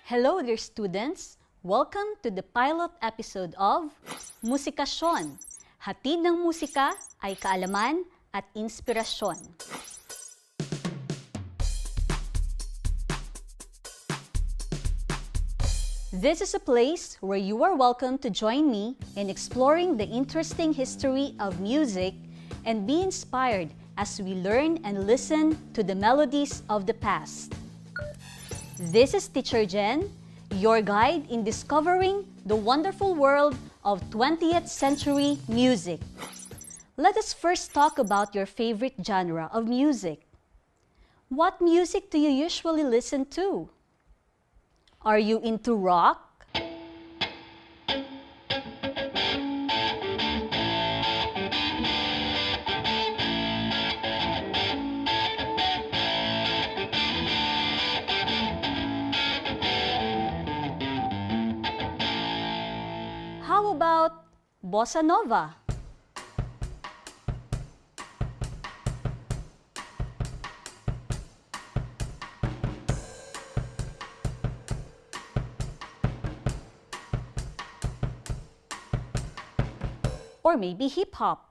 Hello dear students! Welcome to the pilot episode of Musikasyon. Hatid ng musika ay kaalaman at inspirasyon. This is a place where you are welcome to join me in exploring the interesting history of music and be inspired as we learn and listen to the melodies of the past. This is Teacher Jen, your guide in discovering the wonderful world of 20th century music. Let us first talk about your favorite genre of music. What music do you usually listen to? Are you into rock? How about bossa nova? Or maybe hip-hop?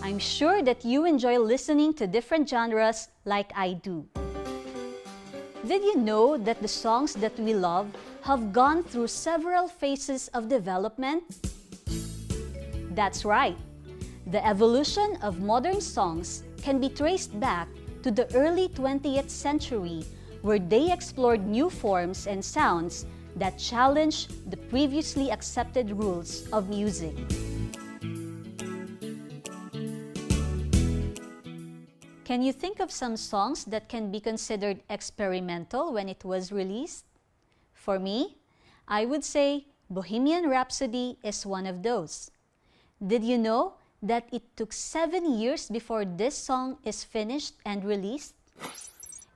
I'm sure that you enjoy listening to different genres like I do. Did you know that the songs that we love have gone through several phases of development? That's right. The evolution of modern songs can be traced back to the early 20th century, where they explored new forms and sounds that challenged the previously accepted rules of music. Can you think of some songs that can be considered experimental when it was released? For me, I would say Bohemian Rhapsody is one of those. Did you know that it took 7 years before this song is finished and released?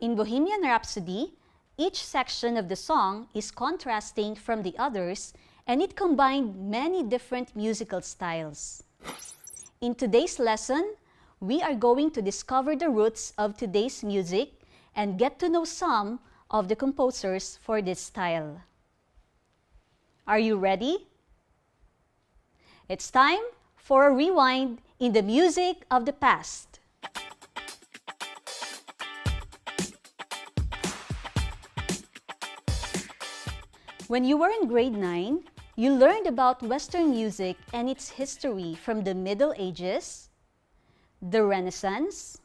In Bohemian Rhapsody, each section of the song is contrasting from the others, and it combined many different musical styles. In today's lesson, we are going to discover the roots of today's music and get to know some of the composers for this style. Are you ready? It's time for a rewind in the music of the past. When you were in grade 9, you learned about Western music and its history from the Middle Ages, the Renaissance,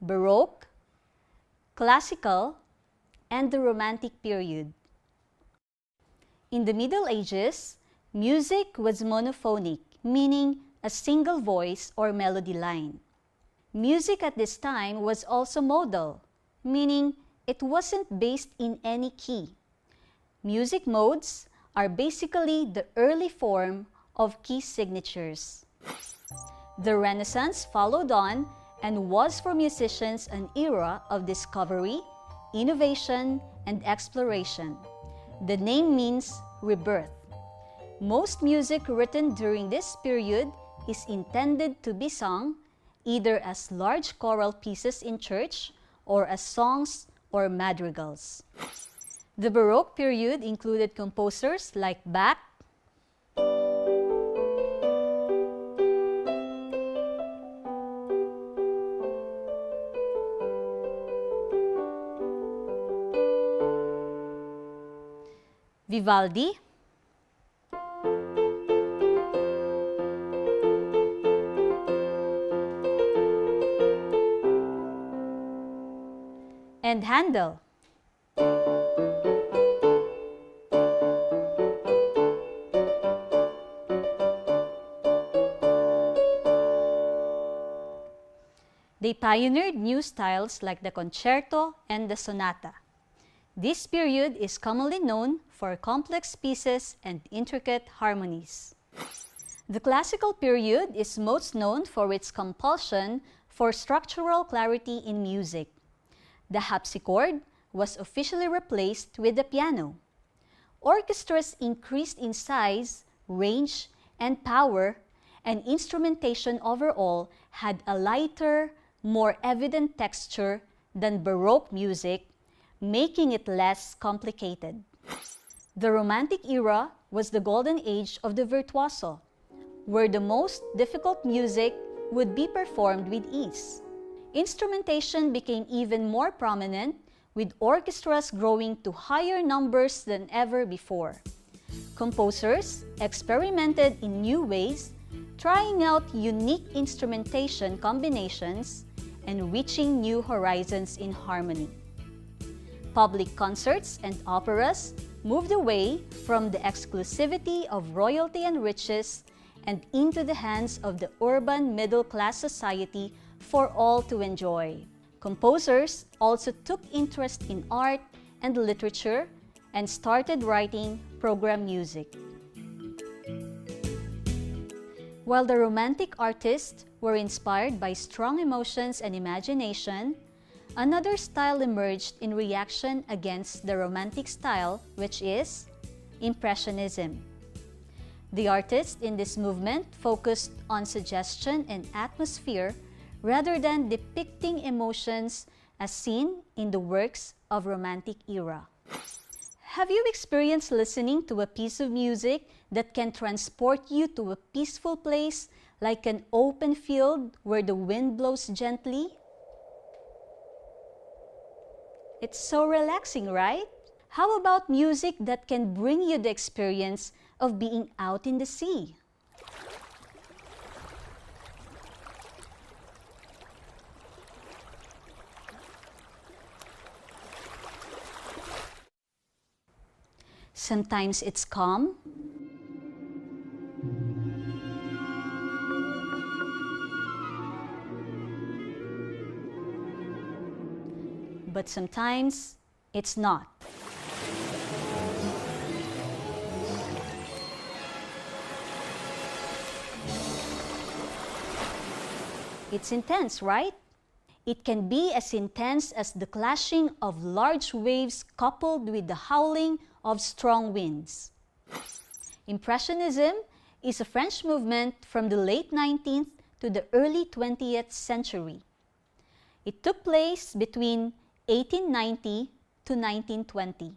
Baroque, Classical, and the Romantic period. In the Middle Ages, music was monophonic, meaning a single voice or melody line. Music at this time was also modal, meaning it wasn't based in any key. Music modes are basically the early form of key signatures. The Renaissance followed on and was for musicians an era of discovery, innovation, and exploration. The name means rebirth. Most music written during this period is intended to be sung either as large choral pieces in church or as songs or madrigals. The Baroque period included composers like Bach, Vivaldi, and Handel. They pioneered new styles like the concerto and the sonata. This period is commonly known for complex pieces and intricate harmonies. The classical period is most known for its compulsion for structural clarity in music. The harpsichord was officially replaced with the piano. orchestras increased in size, range, and power, and instrumentation overall had a lighter, more evident texture than Baroque music, making it less complicated. The Romantic era was the golden age of the virtuoso, where the most difficult music would be performed with ease. Instrumentation became even more prominent, with orchestras growing to higher numbers than ever before. Composers experimented in new ways, trying out unique instrumentation combinations and reaching new horizons in harmony. Public concerts and operas moved away from the exclusivity of royalty and riches and into the hands of the urban middle-class society for all to enjoy. Composers also took interest in art and literature and started writing program music. While the Romantic artists were inspired by strong emotions and imagination, another style emerged in reaction against the Romantic style, which is Impressionism. The artists in this movement focused on suggestion and atmosphere rather than depicting emotions as seen in the works of Romantic era. Have you experienced listening to a piece of music that can transport you to a peaceful place like an open field where the wind blows gently? It's so relaxing, right? How about music that can bring you the experience of being out in the sea? Sometimes it's calm, but sometimes it's not. It's intense, right? It can be as intense as the clashing of large waves coupled with the howling of strong winds. Impressionism is a French movement from the late 19th to the early 20th century. It took place between 1890 to 1920.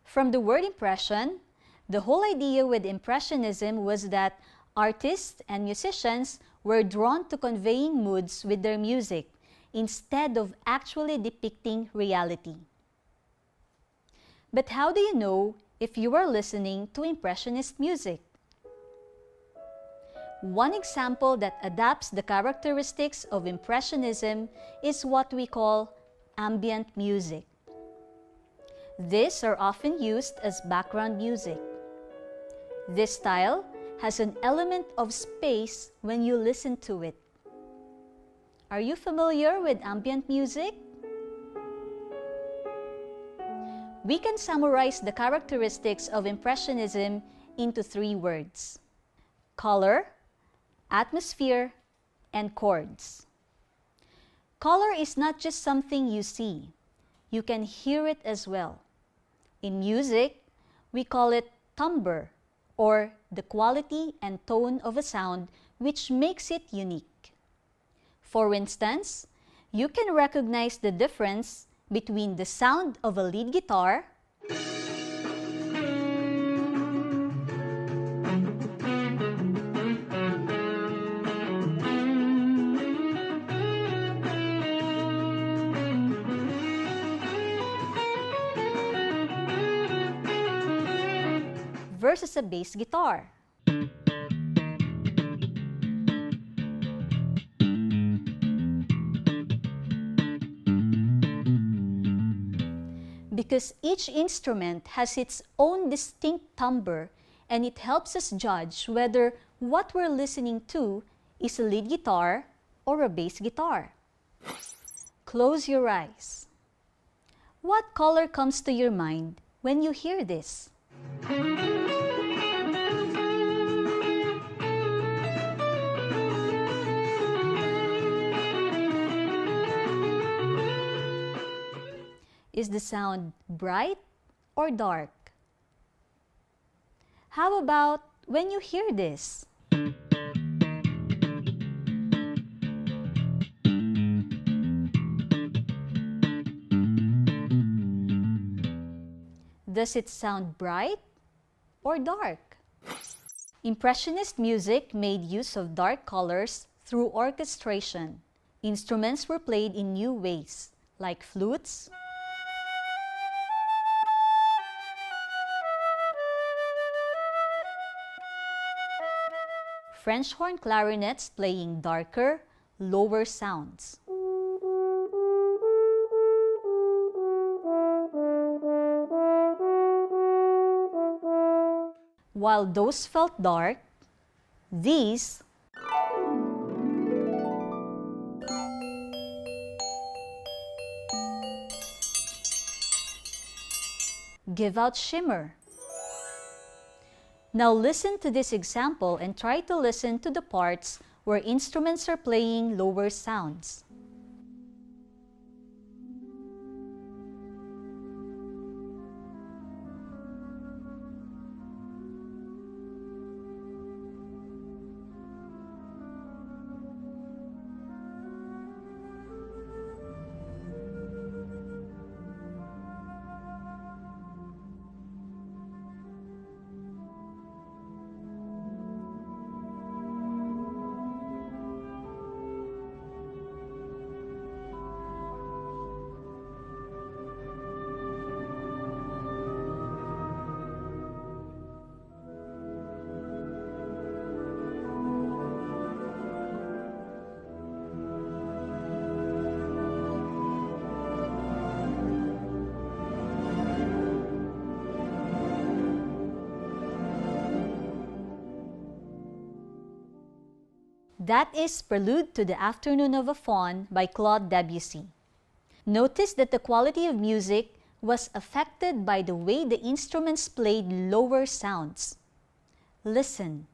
From the word impression, the whole idea with Impressionism was that artists and musicians were drawn to conveying moods with their music instead of actually depicting reality. But how do you know if you are listening to Impressionist music? One example that adapts the characteristics of Impressionism is what we call ambient music. These are often used as background music. This style has an element of space when you listen to it. Are you familiar with ambient music? We can summarize the characteristics of Impressionism into 3 words: color, atmosphere, and chords. Color is not just something you see. You can hear it as well. In music, we call it timbre, or the quality and tone of a sound which makes it unique. For instance, you can recognize the difference between the sound of a lead guitar versus a bass guitar. Because each instrument has its own distinct timbre, and it helps us judge whether what we're listening to is a lead guitar or a bass guitar. Close your eyes. What color comes to your mind when you hear this? Is the sound bright or dark? How about when you hear this? Does it sound bright or dark? Impressionist music made use of dark colors through orchestration. Instruments were played in new ways, like flutes, French horn clarinets playing darker, lower sounds. While those felt dark, these give out shimmer. Now listen to this example and try to listen to the parts where instruments are playing lower sounds. That is Prelude to the Afternoon of a Faun by Claude Debussy. Notice that the quality of music was affected by the way the instruments played lower sounds. Listen.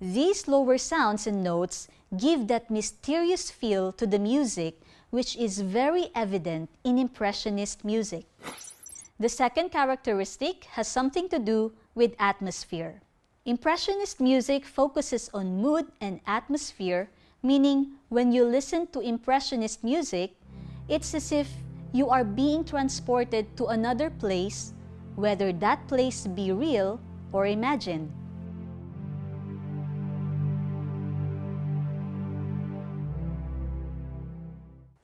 These lower sounds and notes give that mysterious feel to the music, which is very evident in Impressionist music. The second characteristic has something to do with atmosphere. Impressionist music focuses on mood and atmosphere, meaning when you listen to Impressionist music, it's as if you are being transported to another place, whether that place be real or imagined.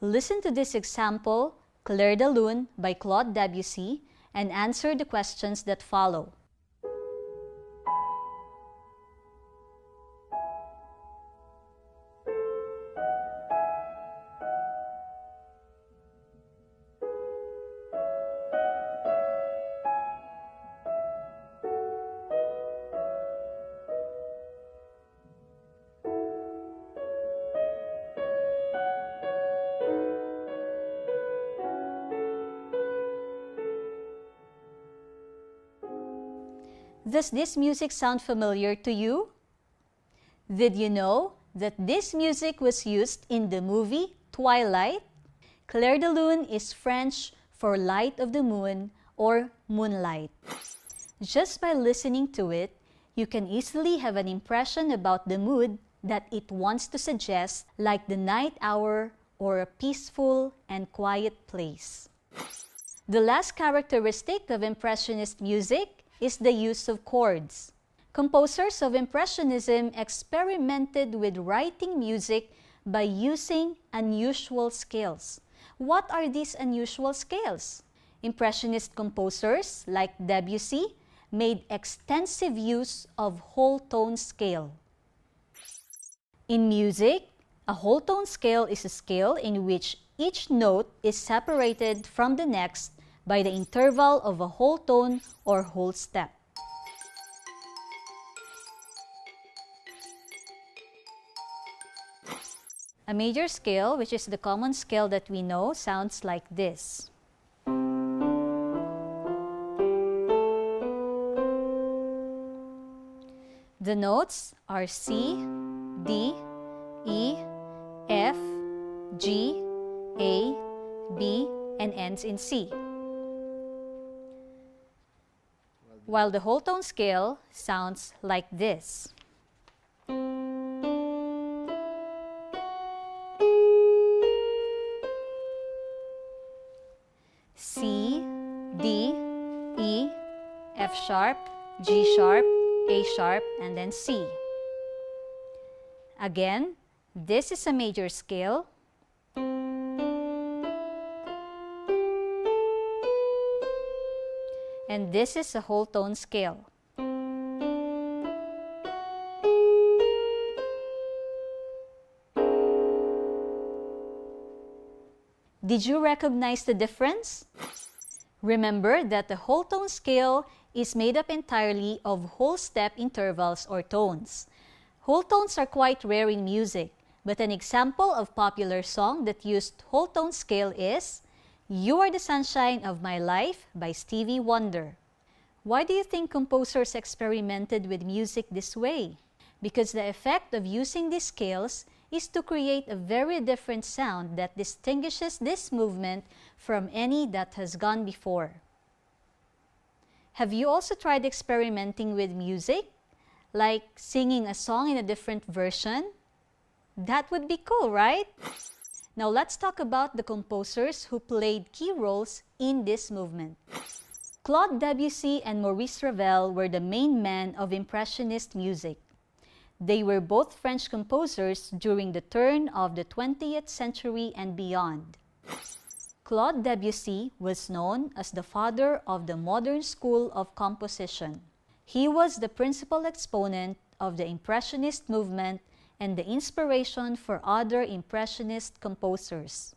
Listen to this example, Clair de Lune by Claude Debussy, and answer the questions that follow. Does this music sound familiar to you? Did you know that this music was used in the movie Twilight? Clair de Lune is French for light of the moon or moonlight. Just by listening to it, you can easily have an impression about the mood that it wants to suggest, like the night hour or a peaceful and quiet place. The last characteristic of Impressionist music is the use of chords. Composers of Impressionism experimented with writing music by using unusual scales. What are these unusual scales? Impressionist composers like Debussy made extensive use of whole tone scale. In music, a whole tone scale is a scale in which each note is separated from the next by the interval of a whole tone or whole step. A major scale, which is the common scale that we know, sounds like this. The notes are C, D, E, F, G, A, B, and ends in C. While the whole tone scale sounds like this. C, D, E, F sharp, G sharp, A sharp, and then C. Again, this is a major scale. And this is a whole tone scale. Did you recognize the difference? Remember that the whole tone scale is made up entirely of whole step intervals or tones. Whole tones are quite rare in music, but an example of popular song that used whole tone scale is "You Are the Sunshine of My Life" by Stevie Wonder. Why do you think composers experimented with music this way? Because the effect of using these scales is to create a very different sound that distinguishes this movement from any that has gone before. Have you also tried experimenting with music? Like singing a song in a different version? That would be cool, right? Now let's talk about the composers who played key roles in this movement. Claude Debussy and Maurice Ravel were the main men of Impressionist music. They were both French composers during the turn of the 20th century and beyond. Claude Debussy was known as the father of the modern school of composition. He was the principal exponent of the Impressionist movement and the inspiration for other Impressionist composers.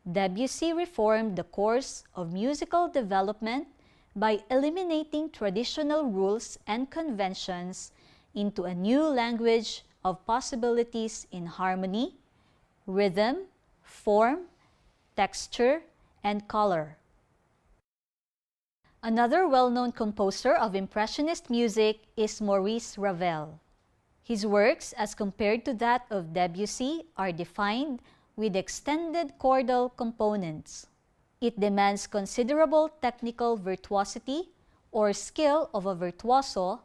Debussy reformed the course of musical development by eliminating traditional rules and conventions into a new language of possibilities in harmony, rhythm, form, texture, and color. Another well-known composer of Impressionist music is Maurice Ravel. His works, as compared to that of Debussy, are defined with extended chordal components. It demands considerable technical virtuosity or skill of a virtuoso,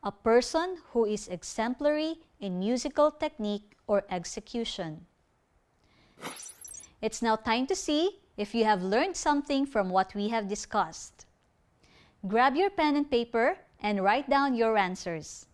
a person who is exemplary in musical technique or execution. It's now time to see if you have learned something from what we have discussed. Grab your pen and paper and write down your answers.